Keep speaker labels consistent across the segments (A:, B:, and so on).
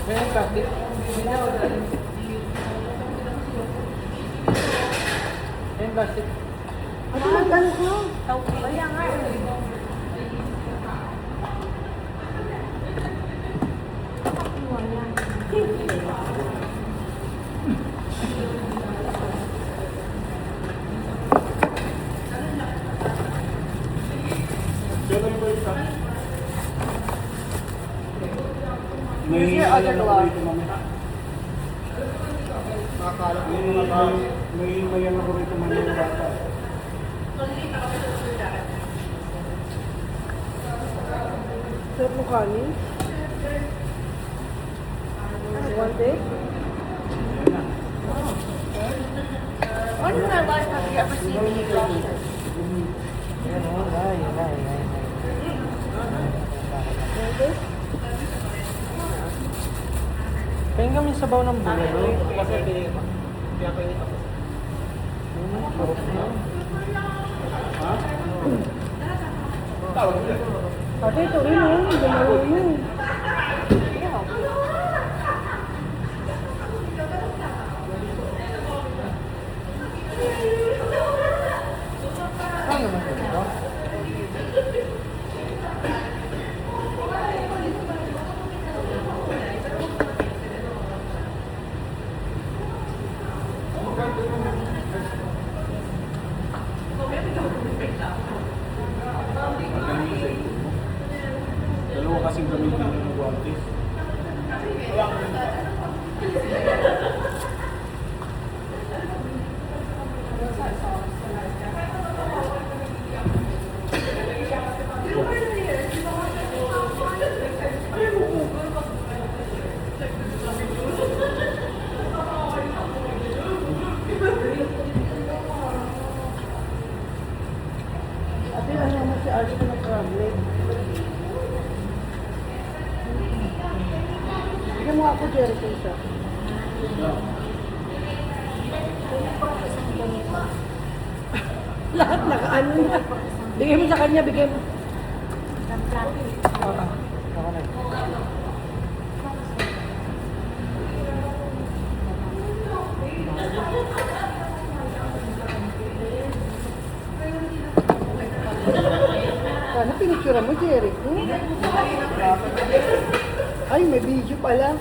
A: May plastic. May plastic.
B: Ano magkano ko?
C: Kaya nga.
D: May
B: Your other glove.
D: may ano ko rito man yung bata.
B: Sarap mo kanin? One day?
C: When in my life have you ever seen me eat lobster?
A: Ayan o, ay.
B: One day?
A: Kaya kami sabaw ng bulalo.
D: Kasi kaya pwede ako.
A: Sarap na.
D: Tawag nila.
B: Ate, ito rin oh. Gumalaw yun.
A: Ano naman ito?
D: Dalawa kasing gamitin ng guantes.
B: Ate, ano naman si Archie ko ng problem? Bigyan mo ako, Jericho, isa. Lahat nakaano na. Bigay mo sa kanya, bigay mo.
A: Ako na.
B: Sana pinicture mo, Jericho. Ay, may video pala.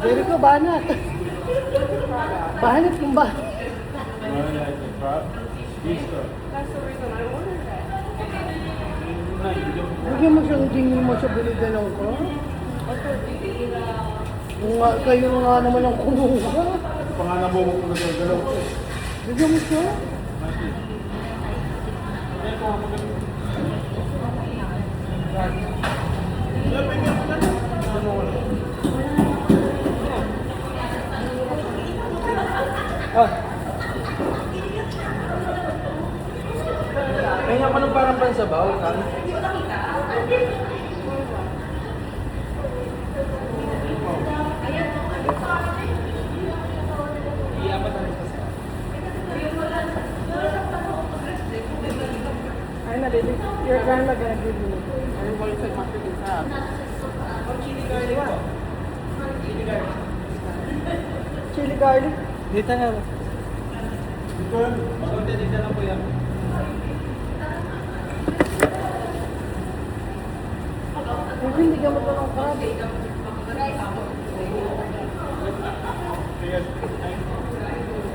B: Jericho, banat. Banat kung ba?
D: Like the crab. Easter.
B: Bigyan mo siyang tingin mo sa buliganon ko. Kung nga, kayo nga naman ang kumuha.
D: Panganabo mo kung nagagalaw ko eh.
B: Bigyan mo siya.
A: Ah. Kaya ko ng parang pansabaw, kan?
B: Ay, nalili. Your grandma gonna give you.
A: Everybody said my freaking crab.
B: Chili garlic.
A: Dito na.
D: Dito lang po yan.
B: Kasi hindi ka magkaroon ng crab.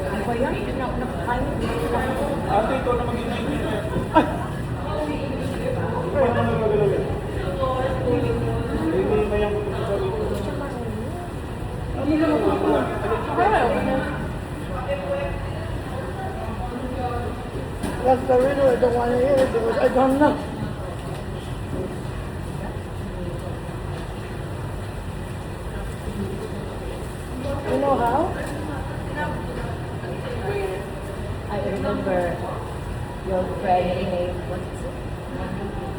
C: Ano ba yan? Hindi na ako nakakain.
D: Ate, ito na mag-inay. Ay! Paano mo nagagalaw yan? Hindi mayang ko sa rito.
B: Ano na magkaroon? That's the reason I don't want to eat it because I don't know. You know how?
C: I remember your friend name, what is it?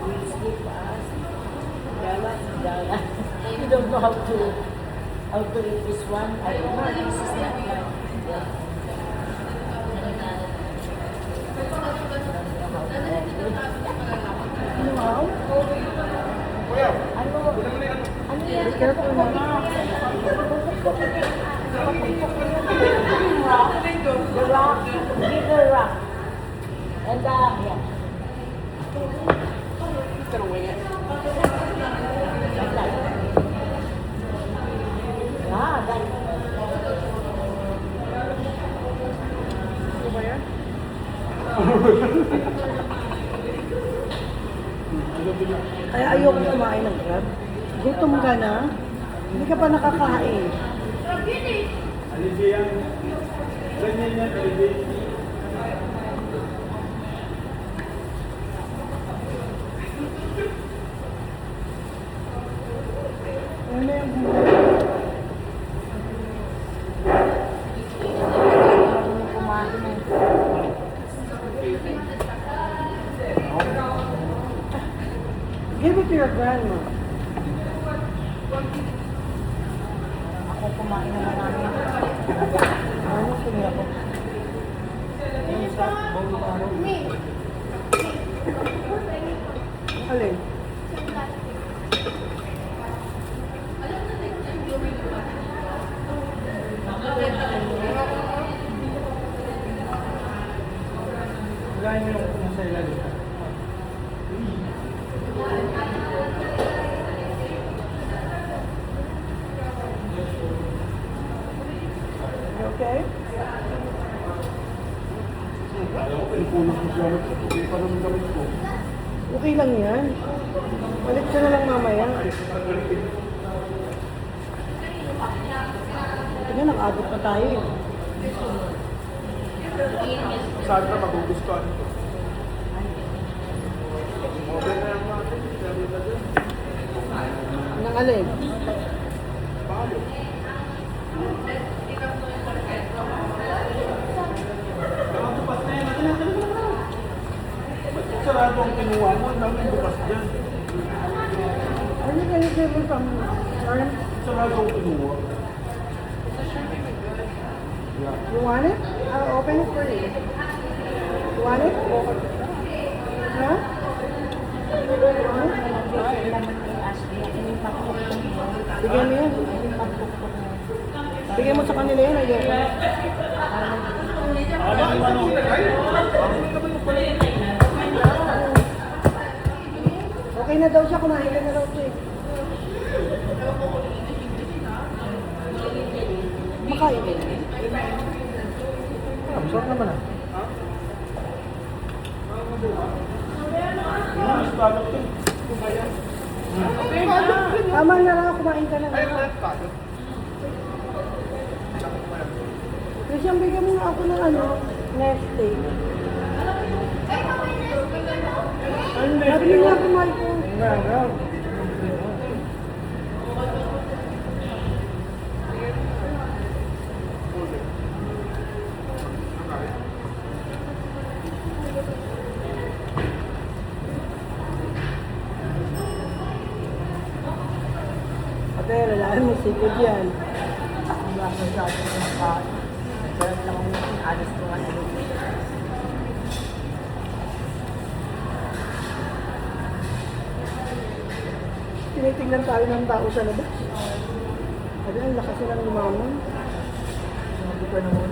C: We sleep us. Dala. You don't know how to eat this one. I don't know. This is not one.
B: You know how?
C: Yeah.
A: Just gonna wing it.
C: Like that. Ah, that.
B: Ano ba yan?
E: Kaya ayoko kumain ng crab. Gutom ka na. Hindi ka pa nakakain.
D: Alibi yan. Ganyan yan, alibi.
E: Ano na yung
C: Kumain na.
E: Give it to your grandma.
C: Ako kumain na marami.
E: Ano sila ko? Alin?
A: Hilahin mo yung kung sa ilalim.
E: You okay? Okay lang yan. Balik ka na lang mamaya. Tignan, nakaabot pa tayo eh.
D: Saan ka magugustuhan ito? Mobile na lang natin. Sabi na dun.
E: Nang alin?
D: Paano? Nakatupas na yan. Ba't sarado ang kinuha mo? Ang daming bukas dyan.
E: Ano kayo table from Arm?
D: Sarado ang kinuha.
E: You want it? I'll open it for you. You want it? Huh? Bigyan mo yan. Bigyan mo sa kanila yan. Ayoko. Okay na daw siya. Kumain ka na daw siya. Makain ka na.
A: Ah, masarap naman ah.
D: Mas bago ito.
E: Tama na lang. Kumain ka na. Christian, bigyan mo na ako ng ano, Neste. Sabi niya kumain ko. Ate, lalahan mo sikod yan.
C: Wala ko sa atin ng makain. Pero lang akong alis ko nga na
E: Tinitingnan tayo ng tao sa labas. Sabi, ang lakas nilang lumamon.
C: Sabi ko naman.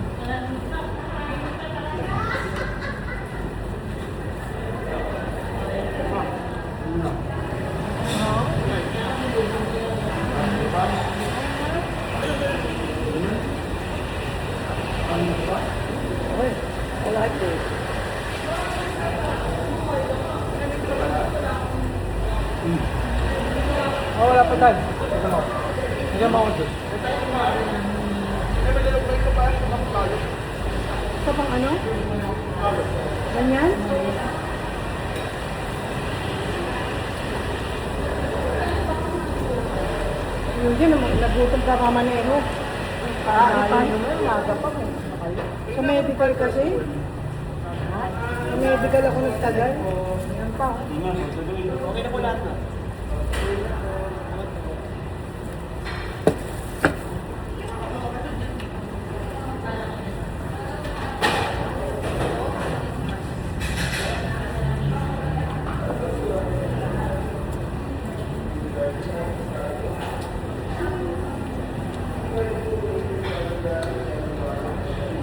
E: Okay, I like this.
A: Oh, wala pa tayo. Ito mo. Higyan mo ako dyan.
E: Isa pang ano? Ganyan? Yun din, nagutom ka mamanero.
C: Paano naman, laga pa mo.
E: Sa medical kasi. Sa medical ako nagtagal.
C: Yan pa.
D: Okay na po lahat na.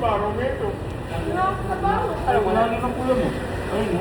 D: Parang ito. Alam, wala na ng pula mo. Ayun.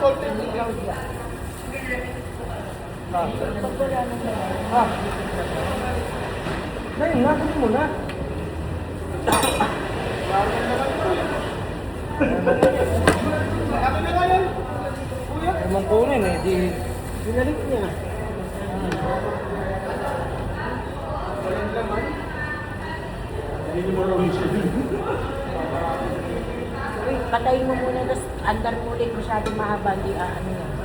A: salted ikaw siya. Ha?
C: Pag wala na naman.
A: Ha? Ngayon na, kunin mo na. Ewan kunin eh, di binalik niya.
D: Hindi mo raw siya.
C: Uy, patayin mo muna, tapos andar mo ulit masyadong mahaba, hindi ano yan.